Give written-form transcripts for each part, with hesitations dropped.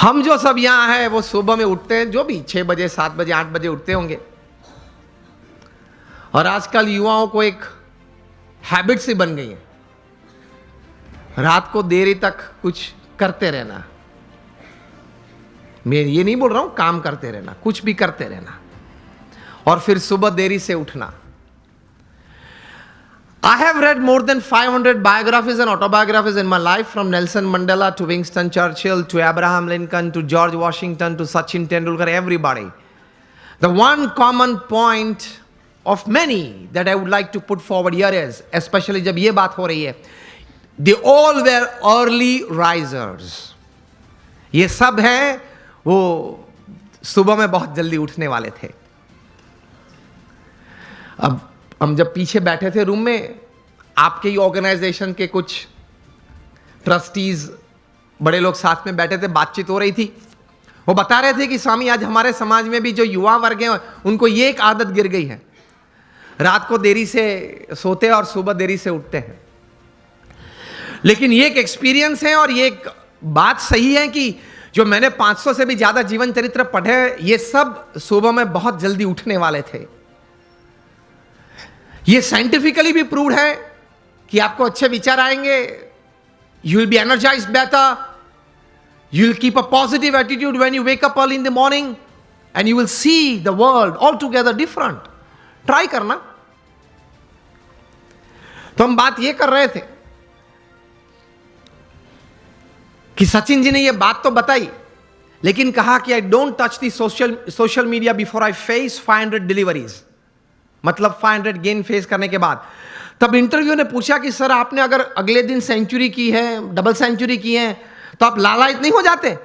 हम जो सब यहां हैं वो सुबह में उठते हैं, जो भी 6 बजे 7 बजे 8 बजे उठते होंगे। और आजकल युवाओं को एक हैबिट सी बन गई है, रात को देरी तक कुछ करते रहना। मैं ये नहीं बोल रहा हूं काम करते रहना, कुछ भी करते रहना, और फिर सुबह देरी से उठना। I have read more than 500 biographies and autobiographies in my life, from Nelson Mandela to Winston Churchill to Abraham Lincoln to George Washington to Sachin Tendulkar, everybody. The one common point of many that I would like to put forward here is, especially जब ये बात हो रही है, they all were early risers. ये सब हैं वो सुबह में बहुत जल्दी उठने वाले थे। अब हम जब पीछे बैठे थे रूम में, आपके ही ऑर्गेनाइजेशन के कुछ ट्रस्टीज बड़े लोग साथ में बैठे थे, बातचीत हो रही थी। वो बता रहे थे कि स्वामी आज हमारे समाज में भी जो युवा वर्ग हैं उनको ये एक आदत गिर गई है, रात को देरी से सोते हैं और सुबह देरी से उठते हैं। लेकिन ये एक एक्सपीरियंस है और ये एक बात सही है कि जो मैंने 500 से भी ज्यादा जीवन चरित्र पढ़े, ये सब सुबह में बहुत जल्दी उठने वाले थे। ये साइंटिफिकली भी प्रूव्ड है कि आपको अच्छे विचार आएंगे, you will be energised better, you will keep a positive attitude when you wake up early in the morning and you will see the world all together different. Try करना। तो हम बात ये कर रहे थे कि सचिन जी ने ये बात तो बताई, लेकिन कहा कि I don't touch the social media before I face 500 deliveries, मतलब 500 गेन फेस करने के बाद। तब इंटरव्यू ने पूछा कि सर आपने अगर अगले दिन सेंचुरी की है, डबल सेंचुरी की है, तो आप लालायित नहीं हो जाते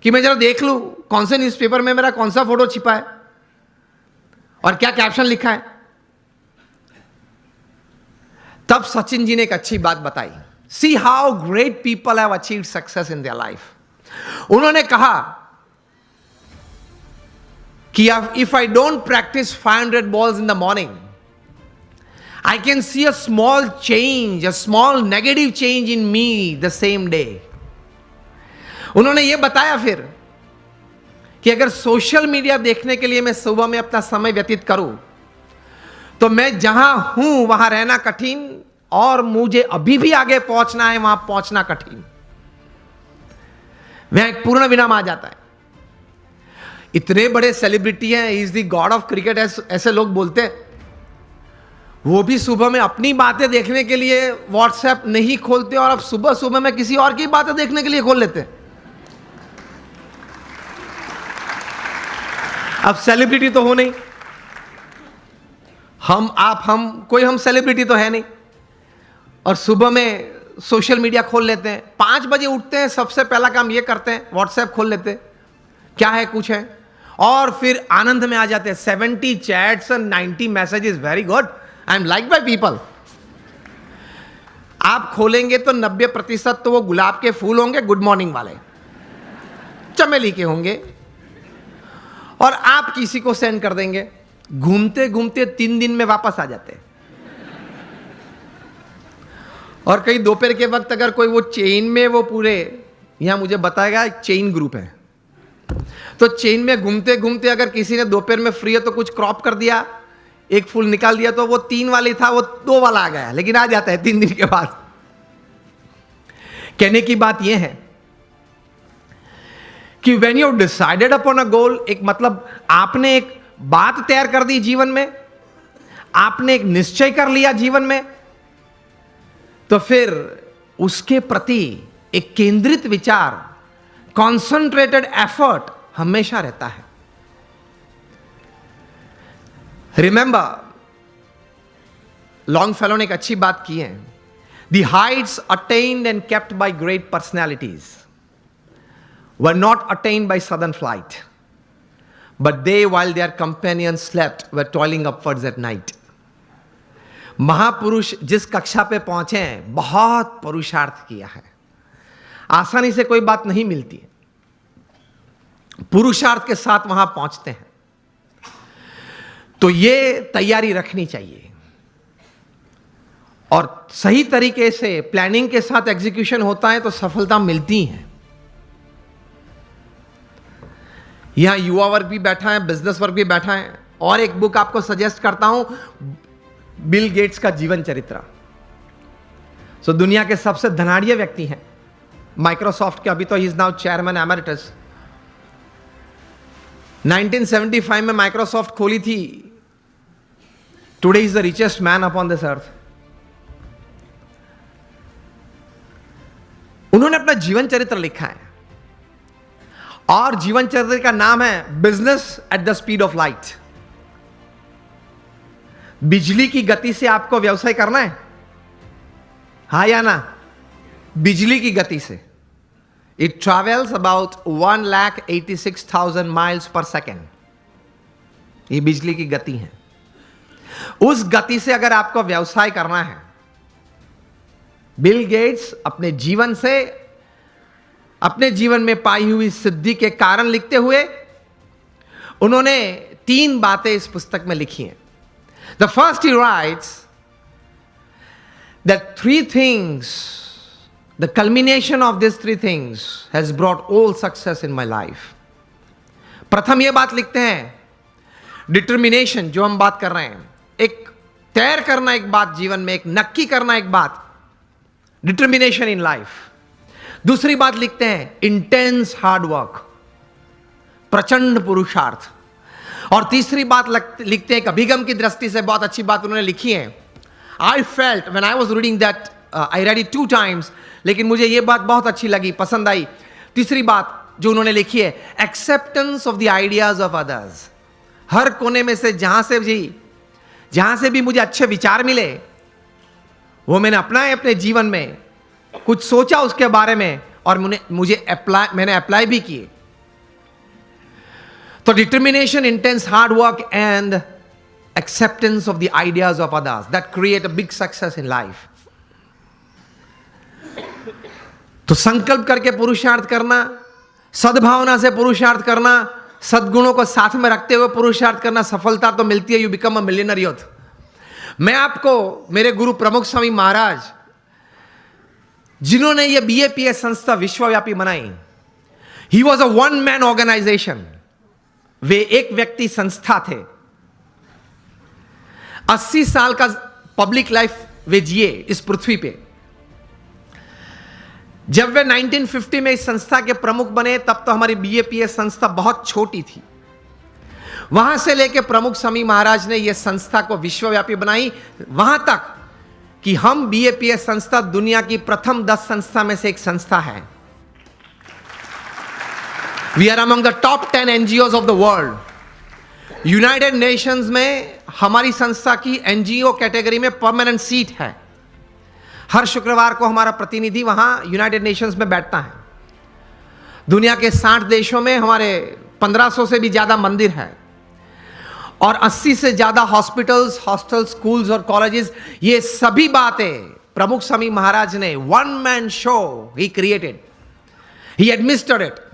कि मैं जरा देख लूं कौन से न्यूज़पेपर में मेरा कौन सा फोटो छिपा है और क्या कैप्शन लिखा है? तब सचिन जी ने एक अच्छी बात बताई। See how great people have achieved success in their life. उन्होंने कहा कि if I don't practice 500 balls in the morning, I can see a small change, a small negative change in me the same day. उन्होंने ये बताया फिर कि अगर social media देखने के लिए मैं सुबह में अपना समय व्यतीत करूं, तो मैं जहां हूं वहां रहना कठिन, और मुझे अभी भी आगे पहुंचना है, वहां पहुंचना कठिन। वहां एक पूर्ण विराम आ जाता है। इतने बड़े सेलिब्रिटी हैं, is the God of cricket ऐसे लोग बोलते हैं, वो भी सुबह में अपनी बातें देखने के लिए व्हाट्सएप नहीं खोलते, और अब सुबह सुबह में किसी और की बातें देखने के लिए खोल लेते हैं। अब सेलिब्रिटी तो हो नहीं, हम कोई हम सेलिब्रिटी तो है नहीं, और सुबह में सोशल मीडिया खोल लेते हैं। 5 बजे उठते हैं, सबसे पहला काम ये करते हैं, व्हाट्सएप खोल लेते हैं, क्या है कुछ है, और फिर आनंद में आ जाते हैं। 70 chats and 90 messages, very good, I am like by people. आप खोलेंगे तो 90% तो वो गुलाब के फूल होंगे, गुड मॉर्निंग वाले, चमेली के होंगे, और आप किसी को सेंड कर देंगे। घूमते घूमते 3 दिन में वापस आ जाते हैं। और कहीं दोपहर के वक्त अगर कोई वो चेन में, वो पूरे यहां मुझे बताएगा एक चेन ग्रुप है, तो चेन में घूमते घूमते अगर किसी ने दोपहर में फ्री है तो कुछ क्रॉप कर दिया, एक फूल निकाल दिया, तो वो 3 वाली था वो 2 वाला आ गया, लेकिन आ जाता है 3 दिन के बाद। कहने की बात यह है कि when you decided upon a goal, एक मतलब आपने एक बात तैयार कर दी जीवन में, आपने एक निश्चय कर लिया जीवन में, तो फिर उसके प्रति एक केंद्रित विचार, कॉन्सेंट्रेटेड एफर्ट हमेशा रहता है। रिमेंबर, लॉन्गफेलो ने एक अच्छी बात की है, the Heights attend and kept bye great personalities were not attend by sudden flight, but they while their companions slept were toiling upwards at night. महापुरुष जिस कक्षा पे पहुंचे हैं, बहुत पुरुषार्थ किया है। आसानी से कोई बात नहीं मिलती है, पुरुषार्थ के साथ वहां पहुंचते हैं। तो ये तैयारी रखनी चाहिए, और सही तरीके से प्लानिंग के साथ एग्जीक्यूशन होता है तो सफलता मिलती है। यहां युवा वर्ग भी बैठा है, बिजनेस वर्ग भी बैठा है। और एक बुक आपको सजेस्ट करता हूं, बिल गेट्स का जीवन चरित्र। सो दुनिया के सबसे धनाढ़िय व्यक्ति हैं माइक्रोसॉफ्ट के, अभी तो he is now chairman emeritus. 1975 में माइक्रोसॉफ्ट खोली थी। Today is the richest man upon this earth. उन्होंने अपना जीवन चरित्र लिखा है और जीवन चरित्र का नाम है business at the speed of light. बिजली की गति से आपको व्यवसाय करना है, हा या ना? बिजली की गति से। It travels about 1,86,000 miles per second. ये बिजली की गति है। उस गति से अगर आपको व्यवसाय करना है, बिल गेट्स अपने जीवन से, अपने जीवन में पाई हुई सिद्धि के कारण लिखते हुए उन्होंने 3 बातें इस पुस्तक में लिखी हैं। The first he rights that 3 things, the culmination of these 3 things has brought all success in my life. प्रथम यह बात लिखते हैं, डिटर्मिनेशन, जो हम बात कर रहे हैं, एक तैर करना एक बात जीवन में, एक नक्की करना एक बात, डिटर्मिनेशन इन लाइफ। दूसरी बात लिखते हैं, इंटेंस हार्ड वर्क, प्रचंड पुरुषार्थ। और तीसरी बात लिखते हैं, एक अभिगम की दृष्टि से बहुत अच्छी बात उन्होंने लिखी है। I felt when I was reading that, I read it 2 times, लेकिन मुझे यह बात बहुत अच्छी लगी, पसंद आई। तीसरी बात जो उन्होंने लिखी है, acceptance of the ideas of others. हर कोने में से जहां से भी मुझे अच्छे विचार मिले, वो मैंने अपनाए अपने जीवन में, कुछ सोचा उसके बारे में और मैंने अप्लाई भी किए। तो determination, intense hard work and acceptance of the ideas of others that create a big success in life. तो संकल्प करके पुरुषार्थ करना, सद्भावना से पुरुषार्थ करना, सद्गुणों को साथ में रखते हुए पुरुषार्थ करना, सफलता तो मिलती है। You become a millionaire youth. मैं आपको मेरे गुरु प्रमुख स्वामी महाराज, जिन्होंने ये BAPS संस्था विश्वव्यापी बनाई, he was a 1 man organisation. वे एक व्यक्ति संस्था थे। 80 साल का पब्लिक लाइफ वे जिए इस पृथ्वी पे। जब वे 1950 में इस संस्था के प्रमुख बने, तब तो हमारी BAPS संस्था बहुत छोटी थी। वहां से लेकर प्रमुख स्वामी महाराज ने यह संस्था को विश्वव्यापी बनाई, वहां तक कि हम BAPS संस्था दुनिया की प्रथम 10 संस्था में से एक संस्था है। We are among the top 10 NGOs of the world. United Nations में हमारी संस्था की NGO कैटेगरी में परमानेंट सीट है। हर शुक्रवार को हमारा प्रतिनिधि वहां यूनाइटेड नेशंस में बैठता है। दुनिया के 60 देशों में हमारे 1500 से भी ज्यादा मंदिर है और 80 से ज्यादा हॉस्पिटल्स, हॉस्टल, स्कूल्स और कॉलेजेस। ये सभी बातें प्रमुख स्वामी महाराज ने 1 man show he created, he administered it.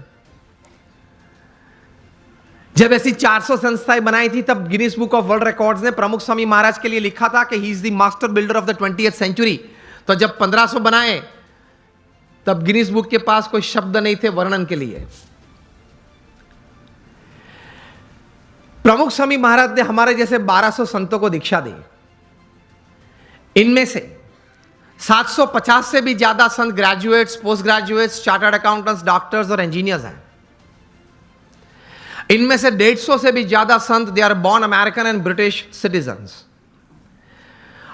जब ऐसी 400 संस्थाएं बनाई थी, तब Guinness book of world records ने प्रमुख स्वामी महाराज के लिए लिखा था कि he is the master builder of the 20th century। तो जब 1500 बनाए, तब गिनीज बुक के पास कोई शब्द नहीं थे वर्णन के लिए। प्रमुख स्वामी महाराज ने हमारे जैसे 1200 संतों को दीक्षा दी। इनमें से 750 से भी ज्यादा संत graduates, post graduates, chartered accountants, doctors और इंजीनियर्स हैं। इनमें से 150 से भी ज्यादा संत they are born American and British citizens.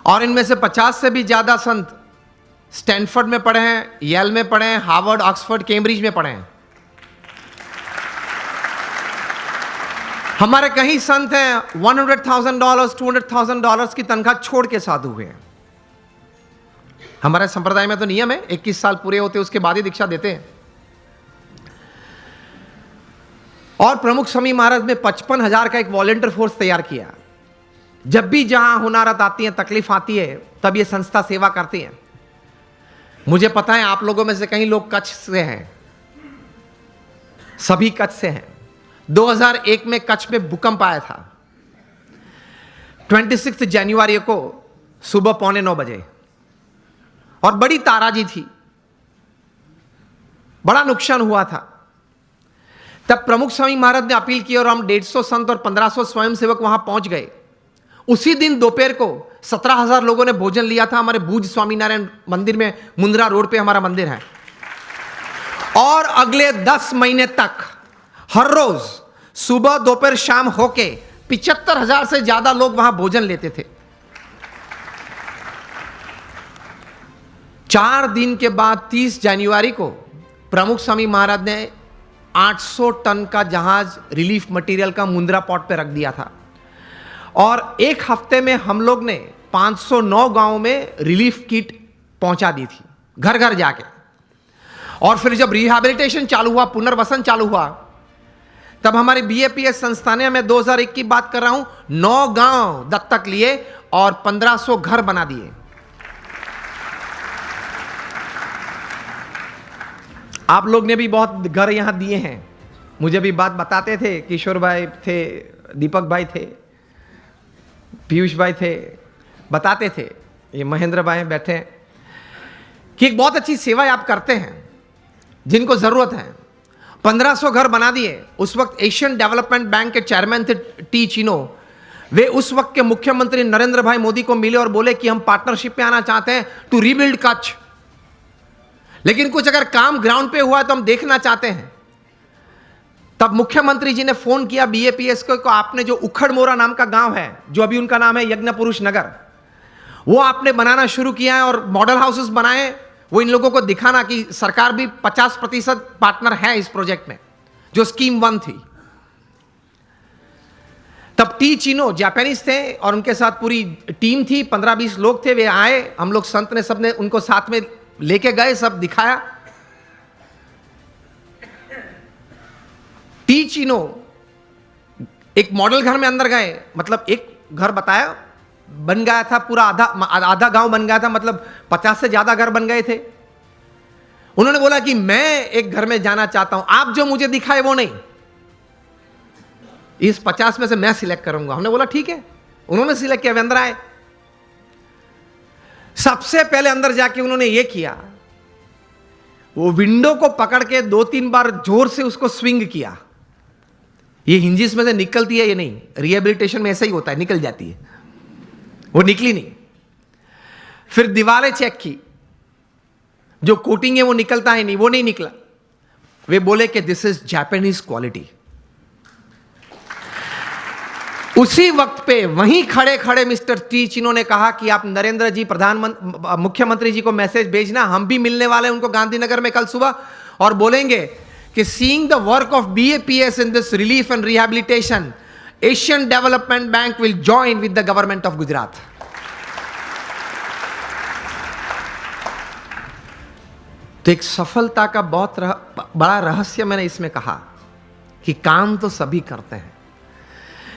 और इनमें से 50 से भी ज्यादा संत स्टैनफोर्ड में पढ़े हैं, येल में पढ़े हैं, हार्वर्ड, ऑक्सफोर्ड, कैम्ब्रिज में पढ़े हैं। हमारे कई संत हैं $100,000, $200,000 की तनख्वाह छोड़ के साधु हुए हैं। हमारे संप्रदाय में तो नियम है 21 साल पूरे होते उसके बाद ही दीक्षा देते हैं। और प्रमुख स्वामी महाराज ने 55,000 का एक वॉलंटियर फोर्स तैयार किया। जब भी जहां हुनारत आती है, तकलीफ आती है, तब ये संस्था सेवा करती है। मुझे पता है आप लोगों में से कई लोग कच्छ से हैं, सभी कच्छ से हैं। 2001 में कच्छ में भूकंप आया था, 26 जनवरी को सुबह 8:45 बजे, और बड़ी ताराजी थी, बड़ा नुकसान हुआ था। तब प्रमुख स्वामी महाराज ने अपील की और हम 150 संत और 1500 स्वयंसेवक वहां पहुंच गए। उसी दिन दोपहर को 17,000 लोगों ने भोजन लिया था हमारे भूज स्वामीनारायण मंदिर में, मुंद्रा रोड पे हमारा मंदिर है। और अगले 10 महीने तक हर रोज सुबह दोपहर शाम होके 75,000 से ज्यादा लोग वहां भोजन लेते थे। 4 दिन के बाद 30 जनवरी को प्रमुख स्वामी महाराज ने 800 टन का जहाज रिलीफ मटेरियल का मुंद्रा पोर्ट पे रख दिया था। और एक हफ्ते में हम लोग ने 509 गांवों में रिलीफ किट पहुंचा दी थी, घर घर जाके। और फिर जब रिहैबिलिटेशन चालू हुआ, पुनर्वसन चालू हुआ, तब हमारे बीएपीएस संस्था ने, मैं 2001 की बात कर रहा हूं, 9 गांव दत्तक लिए और 1500 घर बना दिए। आप लोग ने भी बहुत घर यहां दिए हैं। मुझे भी बात बताते थे, किशोर भाई थे, दीपक भाई थे, पीयूष भाई थे, बताते थे, ये महेंद्र भाई बैठे हैं, कि एक बहुत अच्छी सेवा आप करते हैं जिनको जरूरत है। 1500 घर बना दिए। उस वक्त एशियन डेवलपमेंट बैंक के चेयरमैन थे टी चिनो। वे उस वक्त के मुख्यमंत्री नरेंद्र भाई मोदी को मिले और बोले कि हम पार्टनरशिप में आना चाहते हैं टू रीबिल्ड कच्छ, लेकिन कुछ अगर काम ग्राउंड पे हुआ तो हम देखना चाहते हैं। तब मुख्यमंत्री जी ने फोन किया बीएपीएस को, आपने जो उखड़मोरा नाम का गांव है, जो अभी उनका नाम है यज्ञ पुरुष नगर, वो आपने बनाना शुरू किया है और मॉडल हाउसेस बनाए। वो इन लोगों को दिखाना कि सरकार भी 50% पार्टनर है इस प्रोजेक्ट में, जो स्कीम 1 थी। तब टी चिनो जापानीज थे और उनके साथ पूरी टीम थी, 15-20 लोग थे। वे आए, हम लोग संत ने सबने उनको साथ में लेके गए, सब दिखाया। टी चिनो एक मॉडल घर में अंदर गए, मतलब एक घर बताया, बन गया था पूरा, आधा गांव बन गया था, मतलब 50 से ज्यादा घर बन गए थे। उन्होंने बोला कि मैं एक घर में जाना चाहता हूं, आप जो मुझे दिखाए वो नहीं, इस 50 में से मैं सिलेक्ट करूंगा। हमने बोला ठीक है। उन्होंने सिलेक्ट किया, वे अंदर आए। सबसे पहले अंदर जाके उन्होंने ये किया, वो विंडो को पकड़ के 2-3 बार जोर से उसको स्विंग किया। ये हिंजिस में से निकलती है, ये नहीं, रिहेबिलिटेशन में ऐसा ही होता है, निकल जाती है, वो निकली नहीं। फिर दीवारें चेक की, जो कोटिंग है वो निकलता है नहीं, वो नहीं निकला। वे बोले कि दिस इज जापानीज क्वालिटी। उसी वक्त पे वहीं खड़े खड़े मिस्टर टी चिनो ने कहा कि आप नरेंद्र जी मुख्यमंत्री जी को मैसेज भेजना, हम भी मिलने वाले हैं उनको गांधीनगर में कल सुबह, और बोलेंगे कि seeing the work of BAPS in this relief and rehabilitation, Asian development bank will join with the government of Gujarat. तो एक सफलता का बहुत बड़ा रहस्य मैंने इसमें कहा कि काम तो सभी करते हैं,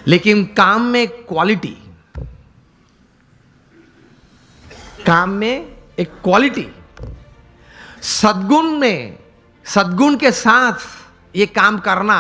लेकिन काम में क्वालिटी, काम में एक क्वालिटी, सद्गुण के साथ ये काम करना